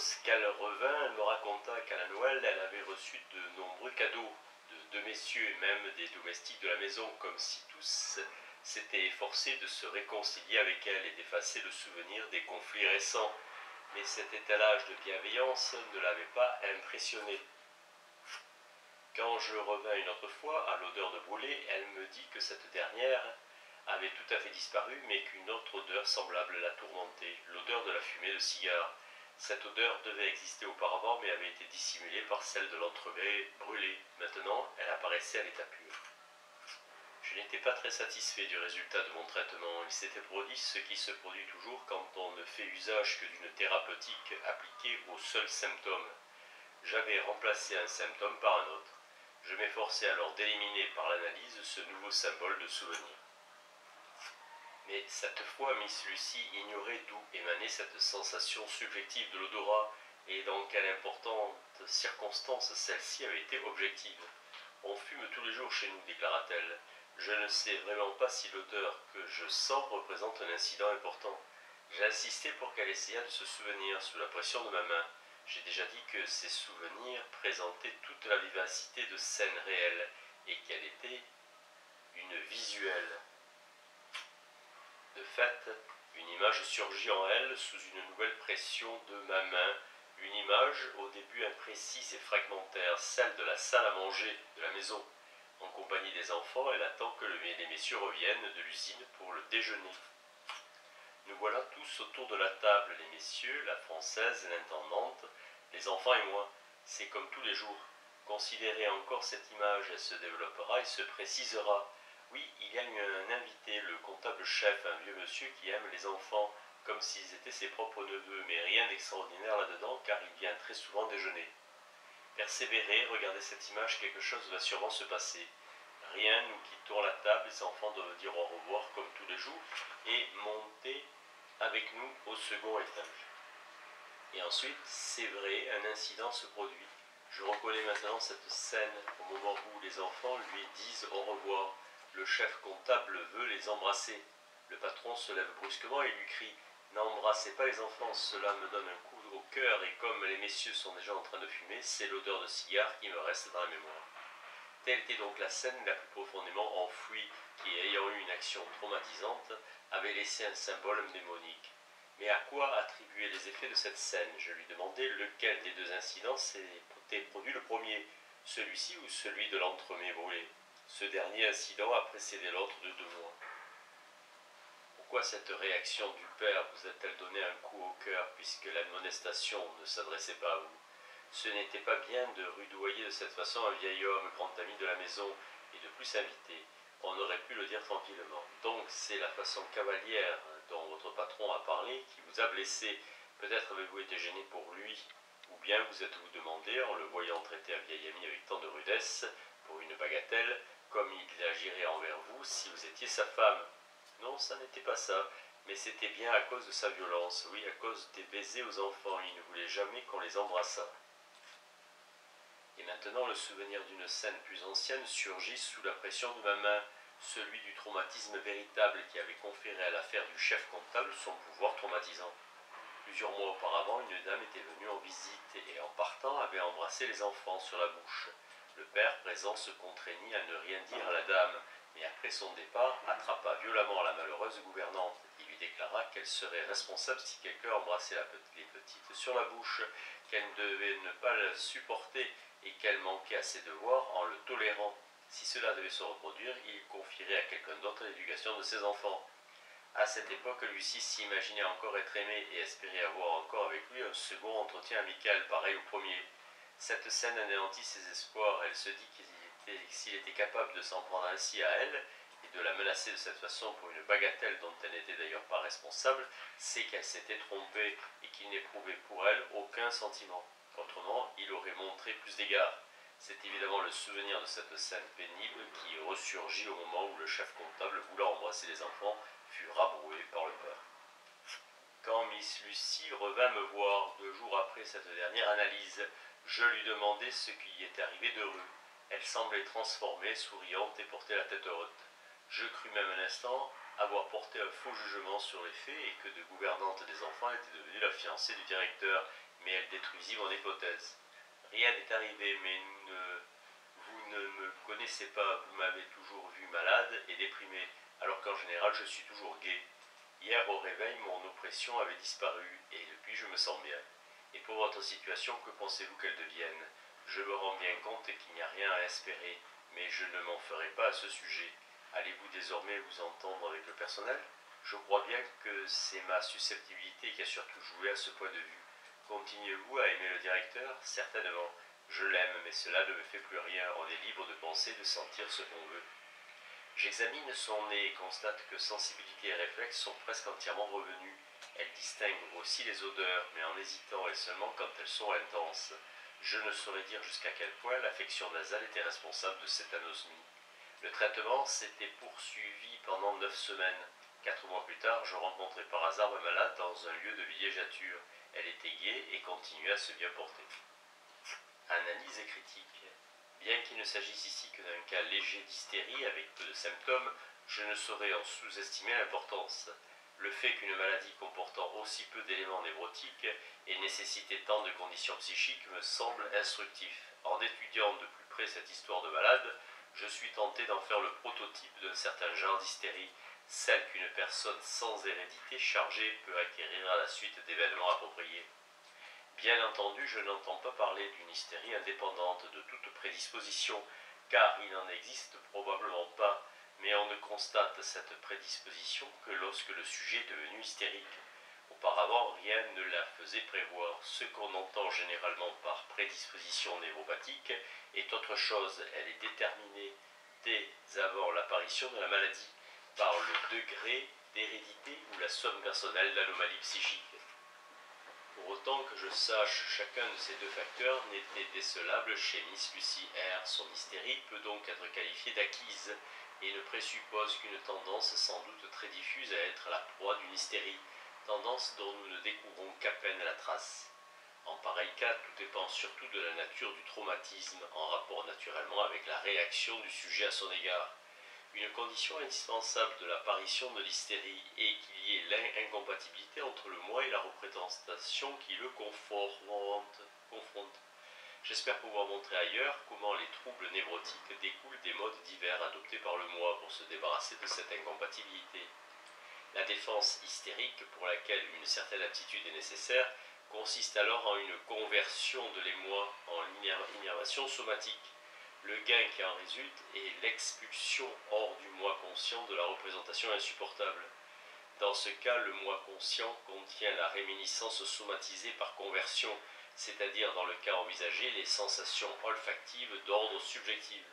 lorsqu'elle revint, elle me raconta qu'à la Noël, elle avait reçu de nombreux cadeaux de deux messieurs et même des domestiques de la maison, comme si tous s'étaient efforcés de se réconcilier avec elle et d'effacer le souvenir des conflits récents. Mais cet étalage de bienveillance ne l'avait pas impressionnée. Quand je revins une autre fois, à l'odeur de brûlé, elle me dit que cette dernière avait tout à fait disparu, mais qu'une autre odeur semblable la tourmentait, l'odeur de la fumée de cigare. Cette odeur devait exister auparavant, mais avait été dissimulée par celle de l'entrevêt brûlé. Maintenant, elle apparaissait à l'état pur. Je n'étais pas très satisfait du résultat de mon traitement. Il s'était produit ce qui se produit toujours quand on ne fait usage que d'une thérapeutique appliquée aux seuls symptômes. J'avais remplacé un symptôme par un autre. Je m'efforçais alors d'éliminer par l'analyse ce nouveau symbole de souvenir. Mais cette fois, Miss Lucy ignorait d'où émanait cette sensation subjective de l'odorat et dans quelle importante circonstance celle-ci avait été objective. On fume tous les jours chez nous, déclara-t-elle. Je ne sais vraiment pas si l'odeur que je sens représente un incident important. J'ai insisté pour qu'elle essayât de se souvenir sous la pression de ma main. J'ai déjà dit que ces souvenirs présentaient toute la vivacité de scènes réelles et qu'elle était une visuelle. De fait, une image surgit en elle sous une nouvelle pression de ma main, une image au début imprécise et fragmentaire, celle de la salle à manger de la maison. En compagnie des enfants, elle attend que les messieurs reviennent de l'usine pour le déjeuner. Nous voilà tous autour de la table, les messieurs, la française, l'intendante, les enfants et moi. C'est comme tous les jours. Considérez encore cette image, elle se développera et se précisera. Oui, il y a eu un invité, le comptable chef, un vieux monsieur qui aime les enfants, comme s'ils étaient ses propres neveux, mais rien d'extraordinaire là-dedans, car il vient très souvent déjeuner. Persévérez, regardez cette image, quelque chose va sûrement se passer. Rien, nous quittons la table, les enfants doivent dire au revoir comme tous les jours, et monter avec nous au second étage. Et ensuite, c'est vrai, un incident se produit. Je reconnais maintenant cette scène au moment où les enfants lui disent au revoir. Le chef comptable veut les embrasser. Le patron se lève brusquement et lui crie « N'embrassez pas les enfants, cela me donne un coup au cœur et comme les messieurs sont déjà en train de fumer, c'est l'odeur de cigare qui me reste dans la mémoire. » Telle était donc la scène la plus profondément enfouie qui, ayant eu une action traumatisante, avait laissé un symbole mnémonique. Mais à quoi attribuer les effets de cette scène? Je lui demandai lequel des deux incidents s'était produit le premier, celui-ci ou celui de l'entremets brûlé. Ce dernier incident a précédé l'autre de 2 mois. Pourquoi cette réaction du père vous a-t-elle donné un coup au cœur puisque l'admonestation ne s'adressait pas à vous? Ce n'était pas bien de rudoyer de cette façon un vieil homme, grand ami de la maison, et de plus invité. On aurait pu le dire tranquillement. Donc c'est la façon cavalière dont votre patron a parlé qui vous a blessé. Peut-être avez-vous été gêné pour lui, ou bien vous êtes-vous demandé, en le voyant traiter un vieil ami avec tant de rudesse, pour une bagatelle, comme il agirait envers vous si vous étiez sa femme. Non, ça n'était pas ça, mais c'était bien à cause de sa violence, oui, à cause des baisers aux enfants, il ne voulait jamais qu'on les embrassât. Et maintenant, le souvenir d'une scène plus ancienne surgit sous la pression de ma main, celui du traumatisme véritable qui avait conféré à l'affaire du chef comptable son pouvoir traumatisant. Plusieurs mois auparavant, une dame était venue en visite et en partant avait embrassé les enfants sur la bouche. Le père présent se contraignit à ne rien dire à la dame, mais après son départ, attrapa violemment la malheureuse gouvernante. Il lui déclara qu'elle serait responsable si quelqu'un embrassait les petites sur la bouche, qu'elle devait ne pas le supporter et qu'elle manquait à ses devoirs en le tolérant. Si cela devait se reproduire, il confierait à quelqu'un d'autre l'éducation de ses enfants. À cette époque, Lucie s'imaginait encore être aimée et espérait avoir encore avec lui un second entretien amical pareil au premier. Cette scène anéantit ses espoirs. Elle se dit s'il était capable de s'en prendre ainsi à elle et de la menacer de cette façon pour une bagatelle dont elle n'était d'ailleurs pas responsable, c'est qu'elle s'était trompée et qu'il n'éprouvait pour elle aucun sentiment. Autrement, il aurait montré plus d'égard. C'est évidemment le souvenir de cette scène pénible qui ressurgit au moment où le chef comptable, voulant embrasser les enfants, fut rabroué par le père. Quand Miss Lucy revint me voir 2 jours après cette dernière analyse, je lui demandai ce qui y était arrivé d'heureux. Elle semblait transformée, souriante et portait la tête haute. Je crus même un instant avoir porté un faux jugement sur les faits et que de gouvernante des enfants était devenue la fiancée du directeur, mais elle détruisit mon hypothèse. Rien n'est arrivé, mais vous ne me connaissez pas, vous m'avez toujours vu malade et déprimé, alors qu'en général je suis toujours gai. Hier au réveil, mon oppression avait disparu, et depuis je me sens bien. Et pour votre situation, que pensez-vous qu'elle devienne? Je me rends bien compte qu'il n'y a rien à espérer, mais je ne m'en ferai pas à ce sujet. Allez-vous désormais vous entendre avec le personnel? Je crois bien que c'est ma susceptibilité qui a surtout joué à ce point de vue. Continuez-vous à aimer le directeur? Certainement. Je l'aime, mais cela ne me fait plus rien. On est libre de penser, de sentir ce qu'on veut. J'examine son nez et constate que sensibilité et réflexe sont presque entièrement revenus. Elle distingue aussi les odeurs, mais en hésitant et seulement quand elles sont intenses. Je ne saurais dire jusqu'à quel point l'affection nasale était responsable de cette anosmie. Le traitement s'était poursuivi pendant 9 semaines. 4 mois plus tard, je rencontrai par hasard ma malade dans un lieu de villégiature. Elle était gaie et continuait à se bien porter. Analyse et critique. Bien qu'il ne s'agisse ici que d'un cas léger d'hystérie avec peu de symptômes, je ne saurais en sous-estimer l'importance. Le fait qu'une maladie comportant aussi peu d'éléments névrotiques ait nécessité tant de conditions psychiques me semble instructif. En étudiant de plus près cette histoire de malade, je suis tenté d'en faire le prototype d'un certain genre d'hystérie, celle qu'une personne sans hérédité chargée peut acquérir à la suite d'événements appropriés. Bien entendu, je n'entends pas parler d'une hystérie indépendante de toute prédisposition, car il n'en existe probablement pas, mais on ne constate cette prédisposition que lorsque le sujet est devenu hystérique. Auparavant, rien ne la faisait prévoir. Ce qu'on entend généralement par prédisposition névropathique est autre chose. Elle est déterminée dès avant l'apparition de la maladie, par le degré d'hérédité ou la somme personnelle d'anomalies psychiques. Pour autant que je sache, chacun de ces deux facteurs n'était décelable chez Miss Lucy R. Son hystérie peut donc être qualifiée d'acquise et ne présuppose qu'une tendance sans doute très diffuse à être la proie d'une hystérie, tendance dont nous ne découvrons qu'à peine la trace. En pareil cas, tout dépend surtout de la nature du traumatisme, en rapport naturellement avec la réaction du sujet à son égard. Une condition indispensable de l'apparition de l'hystérie est qu'il y ait l'incompatibilité entre le moi et la représentation qui le confronte. J'espère pouvoir montrer ailleurs comment les troubles névrotiques découlent des modes divers adoptés par le moi pour se débarrasser de cette incompatibilité. La défense hystérique, pour laquelle une certaine aptitude est nécessaire, consiste alors en une conversion de l'émoi en innervation somatique. Le gain qui en résulte est l'expulsion hors du moi conscient de la représentation insupportable. Dans ce cas, le moi conscient contient la réminiscence somatisée par conversion, c'est-à-dire dans le cas envisagé, les sensations olfactives d'ordre subjectif.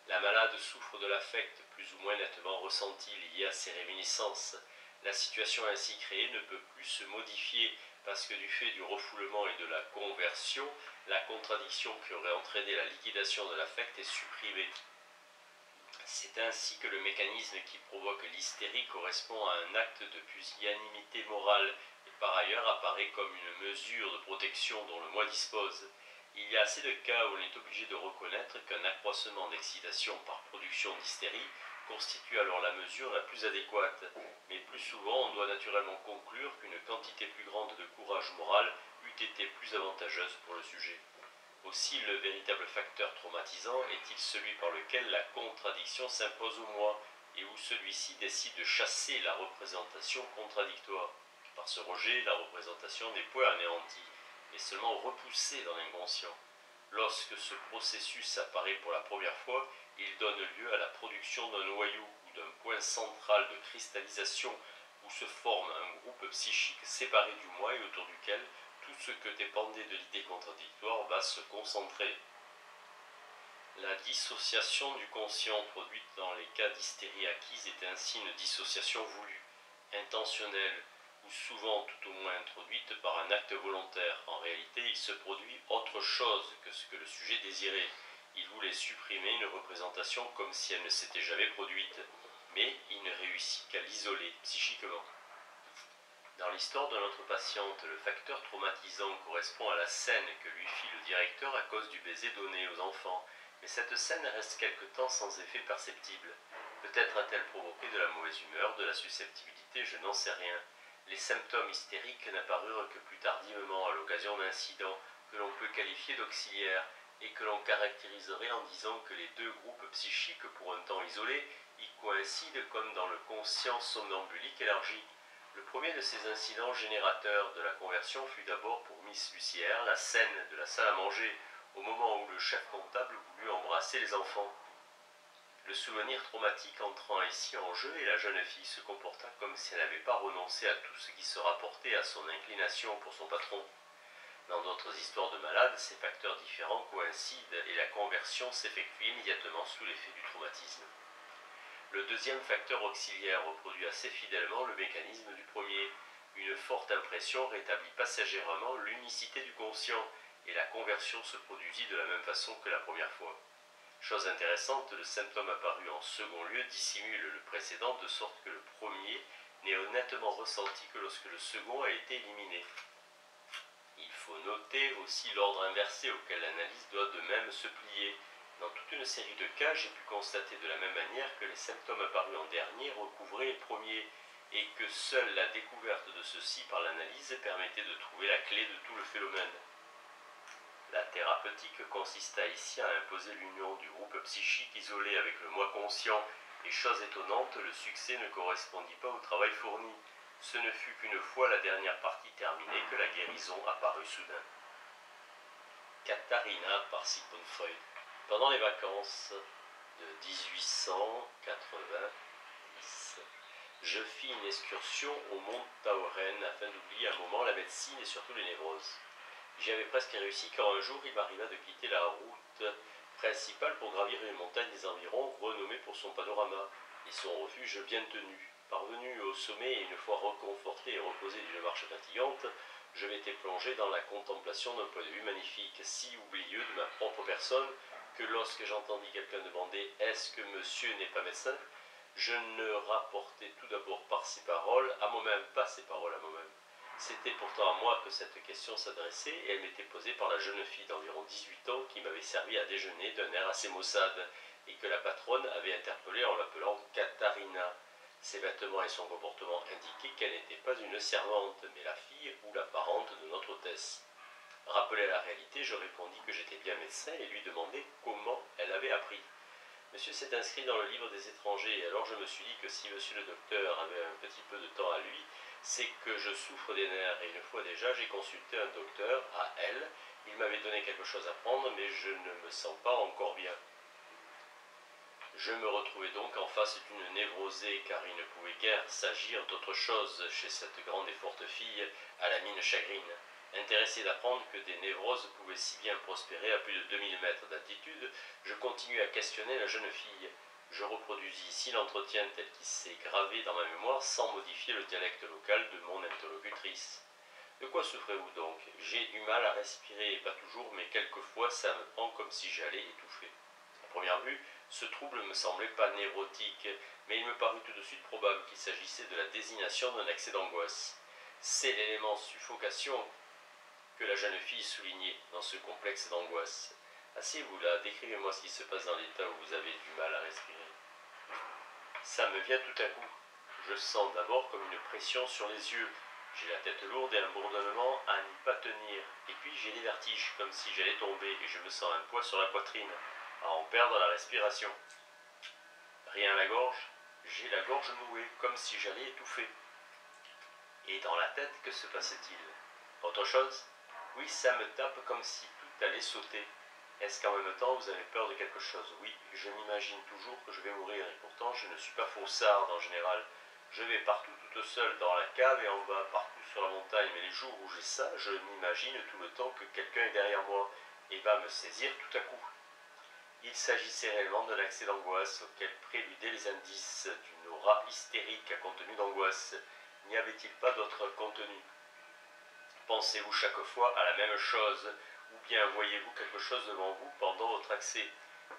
La malade souffre de l'affect plus ou moins nettement ressenti lié à ces réminiscences. La situation ainsi créée ne peut plus se modifier parce que du fait du refoulement et de la conversion, la contradiction qui aurait entraîné la liquidation de l'affect est supprimée. C'est ainsi que le mécanisme qui provoque l'hystérie correspond à un acte de pusillanimité morale et par ailleurs apparaît comme une mesure de protection dont le moi dispose. Il y a assez de cas où on est obligé de reconnaître qu'un accroissement d'excitation par production d'hystérie constitue alors la mesure la plus adéquate, mais plus souvent on doit naturellement conclure qu'une quantité plus grande de courage moral eût été plus avantageuse pour le sujet. Aussi, le véritable facteur traumatisant est-il celui par lequel la contradiction s'impose au moi et où celui-ci décide de chasser la représentation contradictoire. Par ce rejet, la représentation n'est point anéantie, mais seulement repoussée dans l'inconscient. Lorsque ce processus apparaît pour la première fois, il donne lieu à la production d'un noyau ou d'un point central de cristallisation où se forme un groupe psychique séparé du moi et autour duquel tout ce que dépendait de l'idée contradictoire va se concentrer. La dissociation du conscient produite dans les cas d'hystérie acquise est ainsi une dissociation voulue, intentionnelle, ou souvent tout au moins introduite par un acte volontaire. En réalité, il se produit autre chose que ce que le sujet désirait. Il voulait supprimer une représentation comme si elle ne s'était jamais produite, mais il ne réussit qu'à l'isoler psychiquement. Dans l'histoire de notre patiente, le facteur traumatisant correspond à la scène que lui fit le directeur à cause du baiser donné aux enfants, mais cette scène reste quelque temps sans effet perceptible. Peut-être a-t-elle provoqué de la mauvaise humeur, de la susceptibilité, je n'en sais rien. Les symptômes hystériques n'apparurent que plus tardivement à l'occasion d'incidents que l'on peut qualifier d'auxiliaires et que l'on caractériserait en disant que les deux groupes psychiques, pour un temps isolés, y coïncident comme dans le conscient somnambulique élargi. Le premier de ces incidents générateurs de la conversion fut d'abord pour Miss Lucière la scène de la salle à manger, au moment où le chef comptable voulut embrasser les enfants. Le souvenir traumatique entrant ici en jeu, et la jeune fille se comporta comme si elle n'avait pas renoncé à tout ce qui se rapportait à son inclination pour son patron. Dans d'autres histoires de malades, ces facteurs différents coïncident et la conversion s'effectue immédiatement sous l'effet du traumatisme. Le deuxième facteur auxiliaire reproduit assez fidèlement le mécanisme du premier. Une forte impression rétablit passagèrement l'unicité du conscient, et la conversion se produisit de la même façon que la première fois. Chose intéressante, le symptôme apparu en second lieu dissimule le précédent de sorte que le premier n'est honnêtement ressenti que lorsque le second a été éliminé. Il faut noter aussi l'ordre inversé auquel l'analyse doit de même se plier. Dans toute une série de cas, j'ai pu constater de la même manière que les symptômes apparus en dernier recouvraient les premiers, et que seule la découverte de ceux-ci par l'analyse permettait de trouver la clé de tout le phénomène. La thérapeutique consista ici à imposer l'union du groupe psychique isolé avec le moi conscient, et chose étonnante, le succès ne correspondit pas au travail fourni. Ce ne fut qu'une fois la dernière partie terminée que la guérison apparut soudain. Katharina par Sigmund Freud. Pendant les vacances de 1890, je fis une excursion au mont Tauren afin d'oublier un moment la médecine et surtout les névroses. J'y avais presque réussi quand un jour il m'arriva de quitter la route principale pour gravir une montagne des environs renommée pour son panorama et son refuge bien tenu. Parvenu au sommet et une fois reconforté et reposé d'une marche fatigante, je m'étais plongé dans la contemplation d'un point de vue magnifique, si oublieux de ma propre personne que lorsque j'entendis quelqu'un demander « Est-ce que monsieur n'est pas médecin ?» je ne rapportai tout d'abord pas ces paroles à moi-même. C'était pourtant à moi que cette question s'adressait, et elle m'était posée par la jeune fille d'environ 18 ans qui m'avait servi à déjeuner d'un air assez maussade, et que la patronne avait interpellée en l'appelant Katharina. Ses vêtements et son comportement indiquaient qu'elle n'était pas une servante, mais la fille ou la parente de notre hôtesse. Rappelé à la réalité, je répondis que j'étais bien médecin et lui demandai comment elle avait appris. Monsieur s'est inscrit dans le livre des étrangers, et alors je me suis dit que si monsieur le docteur avait un petit peu de temps à lui, c'est que je souffre des nerfs, et une fois déjà j'ai consulté un docteur à L. Il m'avait donné quelque chose à prendre, mais je ne me sens pas encore bien. Je me retrouvais donc en face d'une névrosée, car il ne pouvait guère s'agir d'autre chose chez cette grande et forte fille à la mine chagrine. Intéressé d'apprendre que des névroses pouvaient si bien prospérer à plus de 2000 mètres d'altitude, je continuai à questionner la jeune fille. Je reproduisis ici l'entretien tel qu'il s'est gravé dans ma mémoire sans modifier le dialecte local de mon interlocutrice. De quoi souffrez-vous donc? J'ai du mal à respirer, pas toujours, mais quelquefois ça me prend comme si j'allais étouffer. À première vue, ce trouble me semblait pas névrotique, mais il me parut tout de suite probable qu'il s'agissait de la désignation d'un accès d'angoisse. C'est l'élément suffocation que la jeune fille soulignait dans ce complexe d'angoisse. Asseyez-vous là, décrivez-moi ce qui se passe dans l'état où vous avez du mal à respirer. Ça me vient tout à coup. Je sens d'abord comme une pression sur les yeux. J'ai la tête lourde et un bourdonnement à n'y pas tenir. Et puis j'ai des vertiges, comme si j'allais tomber, et je me sens un poids sur la poitrine, à en perdre la respiration. Rien à la gorge. J'ai la gorge nouée, comme si j'allais étouffer. Et dans la tête, que se passait-il? Autre chose? Oui, ça me tape comme si tout allait sauter. Est-ce qu'en même temps vous avez peur de quelque chose? Oui, je m'imagine toujours que je vais mourir, et pourtant je ne suis pas faussard en général. Je vais partout toute seule dans la cave et en bas, partout sur la montagne, mais les jours où j'ai ça, je m'imagine tout le temps que quelqu'un est derrière moi et va me saisir tout à coup. Il s'agissait réellement d'un accès d'angoisse auquel préludaient les indices d'une aura hystérique à contenu d'angoisse. N'y avait-il pas d'autre contenu? Pensez-vous chaque fois à la même chose, ou bien voyez-vous quelque chose devant vous pendant votre accès?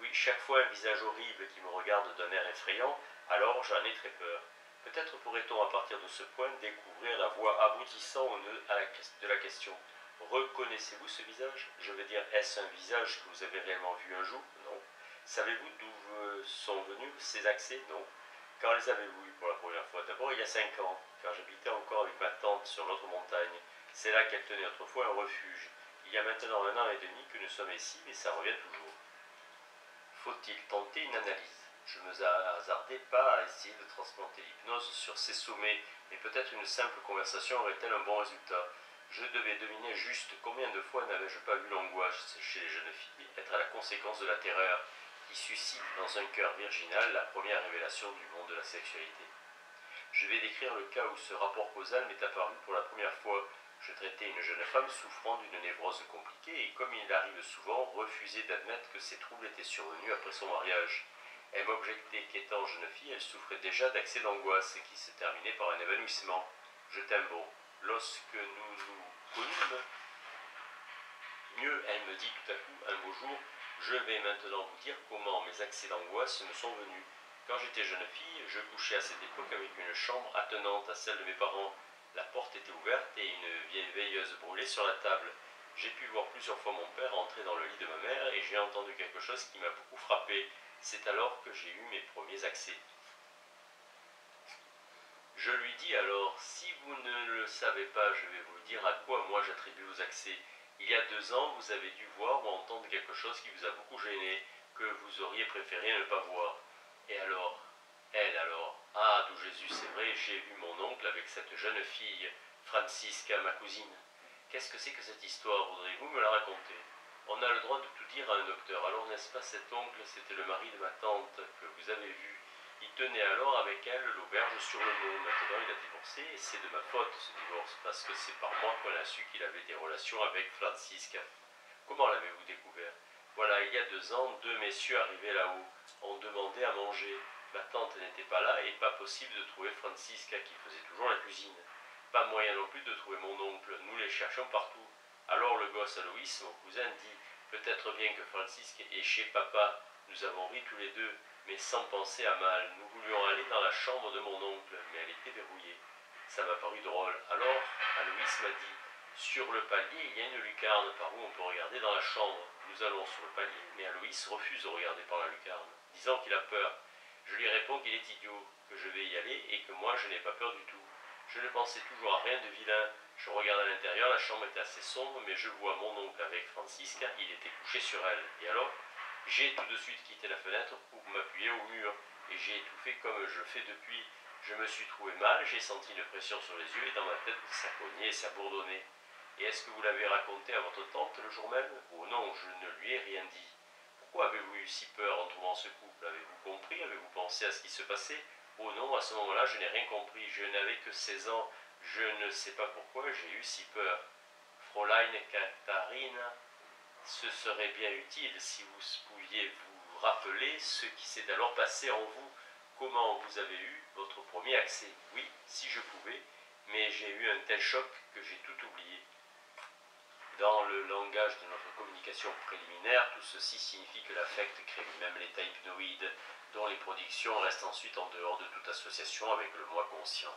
Oui, chaque fois un visage horrible qui me regarde d'un air effrayant, alors j'en ai très peur. Peut-être pourrait-on à partir de ce point découvrir la voie aboutissant au nœud de la question. Reconnaissez-vous ce visage? Je veux dire, est-ce un visage que vous avez réellement vu un jour? Non. Savez-vous d'où sont venus ces accès? Non. Quand les avez-vous eus pour la première fois? D'abord il y a 5 ans, quand j'habitais encore avec ma tante sur notre montagne. C'est là qu'elle tenait autrefois un refuge. Il y a maintenant 1 an et demi que nous sommes ici, mais ça revient toujours. Faut-il tenter une analyse? Je ne me hasardais pas à essayer de transplanter l'hypnose sur ces sommets, mais peut-être une simple conversation aurait-elle un bon résultat. Je devais deviner juste combien de fois n'avais-je pas vu l'angoisse chez les jeunes filles être à la conséquence de la terreur qui suscite dans un cœur virginal la première révélation du monde de la sexualité. Je vais décrire le cas où ce rapport causal m'est apparu pour la première fois. Je traitais une jeune femme souffrant d'une névrose compliquée et, comme il arrive souvent, refusait d'admettre que ces troubles étaient survenus après son mariage. Elle m'objectait qu'étant jeune fille, elle souffrait déjà d'accès d'angoisse qui se terminaient par un évanouissement. Je tins bon. Lorsque nous nous connûmes, mieux, elle me dit tout à coup un beau jour: je vais maintenant vous dire comment mes accès d'angoisse me sont venus. Quand j'étais jeune fille, je couchais à cette époque avec une chambre attenante à celle de mes parents. La porte était ouverte et une vieille veilleuse brûlait sur la table. J'ai pu voir plusieurs fois mon père entrer dans le lit de ma mère et j'ai entendu quelque chose qui m'a beaucoup frappé. C'est alors que j'ai eu mes premiers accès. Je lui dis alors: si vous ne le savez pas, je vais vous dire à quoi moi j'attribue vos accès. Il y a 2 ans, vous avez dû voir ou entendre quelque chose qui vous a beaucoup gêné, que vous auriez préféré ne pas voir. Et alors? Elle alors? Ah, d'où Jésus, c'est vrai, j'ai vu mon oncle avec cette jeune fille, Francisca, ma cousine. Qu'est-ce que c'est que cette histoire? Voudriez-vous me la raconter? On a le droit de tout dire à un docteur. Alors n'est-ce pas cet oncle, c'était le mari de ma tante que vous avez vu? Il tenait alors avec elle l'auberge sur le mont. Maintenant il a divorcé et c'est de ma faute ce divorce, parce que c'est par moi qu'on a su qu'il avait des relations avec Francisca. Comment l'avez-vous découvert? Voilà, il y a 2 ans, 2 messieurs arrivaient là-haut. On demandait à manger. Ma tante n'était pas là et pas possible de trouver Francisca qui faisait toujours la cuisine. Pas moyen non plus de trouver mon oncle, nous les cherchions partout. Alors le gosse Aloïs, mon cousin, dit: peut-être bien que Francisca est chez papa. Nous avons ri tous les deux, mais sans penser à mal. Nous voulions aller dans la chambre de mon oncle, mais elle était verrouillée. Ça m'a paru drôle. Alors Aloïs m'a dit: sur le palier, il y a une lucarne par où on peut regarder dans la chambre. Nous allons sur le palier, mais Aloïs refuse de regarder par la lucarne, disant qu'il a peur. Je lui réponds qu'il est idiot, que je vais y aller et que moi je n'ai pas peur du tout. Je ne pensais toujours à rien de vilain. Je regarde à l'intérieur, la chambre était assez sombre, mais je vois mon oncle avec Francisca, il était couché sur elle. Et alors, j'ai tout de suite quitté la fenêtre pour m'appuyer au mur, et j'ai étouffé comme je fais depuis. Je me suis trouvé mal, j'ai senti une pression sur les yeux, et dans ma tête, ça cognait et ça bourdonnait. Et est-ce que vous l'avez raconté à votre tante le jour même? Oh non, je ne lui ai rien dit. Pourquoi avez-vous eu si peur en trouvant ce couple? Avez-vous compris? Avez-vous pensé à ce qui se passait? Oh non, à ce moment-là, je n'ai rien compris. Je n'avais que 16 ans. Je ne sais pas pourquoi j'ai eu si peur. Fräulein Katharina, ce serait bien utile si vous pouviez vous rappeler ce qui s'est alors passé en vous. Comment vous avez eu votre premier accès? Oui, si je pouvais, mais j'ai eu un tel choc que j'ai tout oublié. Dans le langage de notre communication préliminaire, tout ceci signifie que l'affect crée lui-même l'état hypnoïde, dont les productions restent ensuite en dehors de toute association avec le moi conscient.